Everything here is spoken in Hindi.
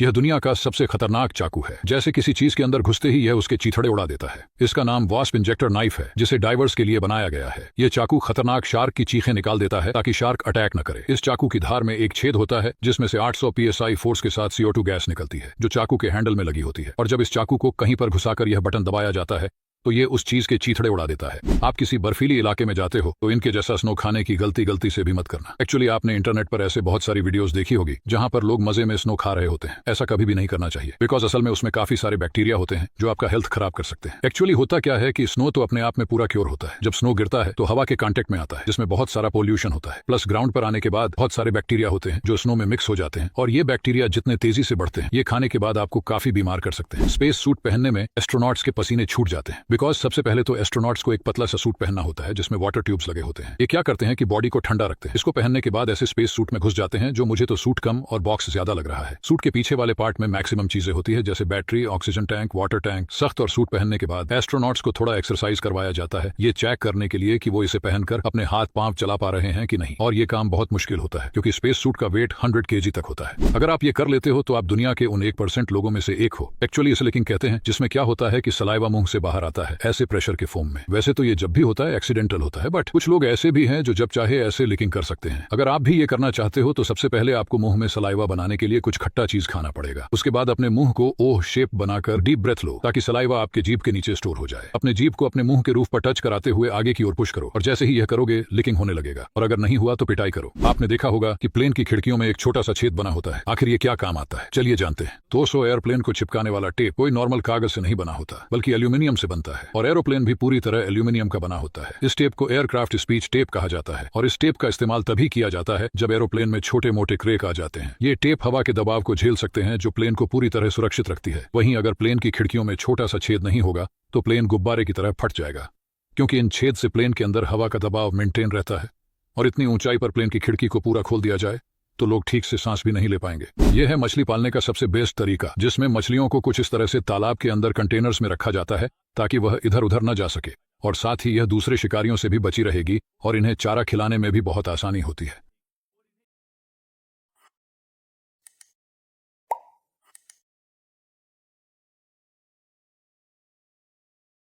यह दुनिया का सबसे खतरनाक चाकू है। जैसे किसी चीज के अंदर घुसते ही यह उसके चीथड़े उड़ा देता है। इसका नाम वास्प इंजेक्टर नाइफ है, जिसे डाइवर्स के लिए बनाया गया है। यह चाकू खतरनाक शार्क की चीखें निकाल देता है ताकि शार्क अटैक न करे। इस चाकू की धार में एक छेद होता है जिसमें से 800 psi फोर्स के साथ CO2 गैस निकलती है, जो चाकू के हैंडल में लगी होती है। और जब इस चाकू को कहीं पर घुसाकर यह बटन दबाया जाता है तो ये उस चीज के चीथड़े उड़ा देता है। आप किसी बर्फीली इलाके में जाते हो तो इनके जैसा स्नो खाने की गलती से भी मत करना। एक्चुअली आपने इंटरनेट पर ऐसे बहुत सारी वीडियोस देखी होगी जहां पर लोग मजे में स्नो खा रहे होते हैं। ऐसा कभी भी नहीं करना चाहिए, बिकॉज असल में उसमें काफी सारे बैक्टीरिया होते हैं जो आपका हेल्थ खराब कर सकते हैं। एक्चुअली होता क्या है कि स्नो तो अपने आप में पूरा क्योर होता है। जब स्नो गिरता है तो हवा के कांटेक्ट में आता है, जिसमें बहुत सारा पोल्यूशन होता है। प्लस ग्राउंड पर आने के बाद बहुत सारे बैक्टीरिया होते हैं जो स्नो में मिक्स हो जाते हैं, और ये बैक्टीरिया जितने तेजी से बढ़ते हैं ये खाने के बाद आपको काफी बीमार कर सकते हैं। स्पेस सूट पहनने में एस्ट्रोनॉट्स के पसीने छूट जाते हैं, बिकॉज सबसे पहले तो एस्ट्रोनॉट्स को एक पतला सा सूट पहनना होता है जिसमें वाटर ट्यूब्स लगे होते हैं। ये क्या करते हैं कि बॉडी को ठंडा रखते हैं। इसको पहनने के बाद ऐसे स्पेस सूट में घुस जाते हैं जो मुझे तो सूट कम और बॉक्स ज्यादा लग रहा है। सूट के पीछे वाले पार्ट में मैक्सिमम चीजें होती है, जैसे battery, oxygen tank, water tank. सख्त और सूट पहनने के बाद एस्ट्रोनॉट्स को थोड़ा एक्सरसाइज करवाया जाता है, ये चेक करने के लिए कि वो इसे पहनकर अपने हाथ पांव चला पा रहे हैं कि नहीं। और ये काम बहुत मुश्किल होता है क्योंकि स्पेस सूट का वेट 100 kg तक होता है। अगर आप ये कर लेते हो तो आप दुनिया के उन 1% लोगों में से एक हो। एक्चुअली इसे लीकिंग कहते हैं, जिसमें क्या होता है कि सलाइवा मुंह से बाहर आता है ऐसे प्रेशर के फॉर्म में। वैसे तो ये जब भी होता है एक्सीडेंटल होता है, बट कुछ लोग ऐसे भी हैं जो जब चाहे ऐसे लीकिंग कर सकते हैं। अगर आप भी ये करना चाहते हो तो सबसे पहले आपको मुंह में सलाइवा बनाने के लिए कुछ खट्टा चीज खाना पड़ेगा। उसके बाद अपने मुंह को ओह शेप बनाकर डीप ब्रेथ लो ताकि सलाइवा आपके जीभ के नीचे स्टोर हो जाए। अपने जीभ को अपने मुंह के रूफ पर टच कराते हुए आगे की ओर पुश करो, और जैसे ही यह करोगे लीकिंग होने लगेगा। और अगर नहीं हुआ तो पिटाई करो। आपने देखा होगा कि प्लेन की खिड़कियों में एक छोटा सा छेद बना होता है। आखिर ये क्या काम आता है, चलिए जानते हैं। 200 एयरप्लेन को चिपकाने वाला टेप कोई नॉर्मल कागज से नहीं बना होता, बल्कि एल्यूमिनियम से बनता है। और एरोप्लेन भी पूरी तरह एल्यूमिनियम का बना होता है। इस टेप को एयरक्राफ्ट स्पीच टेप कहा जाता है, और इस टेप का इस्तेमाल तभी किया जाता है जब एरोप्लेन में छोटे मोटे क्रैक आ जाते हैं। ये टेप हवा के दबाव को झेल सकते हैं, जो प्लेन को पूरी तरह सुरक्षित रखती है। वहीं अगर प्लेन की खिड़कियों में छोटा सा छेद नहीं होगा तो प्लेन गुब्बारे की तरह फट जाएगा, क्योंकि इन छेद से प्लेन के अंदर हवा का दबाव मेंटेन रहता है। और इतनी ऊंचाई पर प्लेन की खिड़की को पूरा खोल दिया जाए तो लोग ठीक से सांस भी नहीं ले पाएंगे। यह है मछली पालने का सबसे बेस्ट तरीका, जिसमें मछलियों को कुछ इस तरह से तालाब के अंदर कंटेनर्स में रखा जाता है ताकि वह इधर उधर न जा सके, और साथ ही यह दूसरे शिकारियों से भी बची रहेगी और इन्हें चारा खिलाने में भी बहुत आसानी होती है।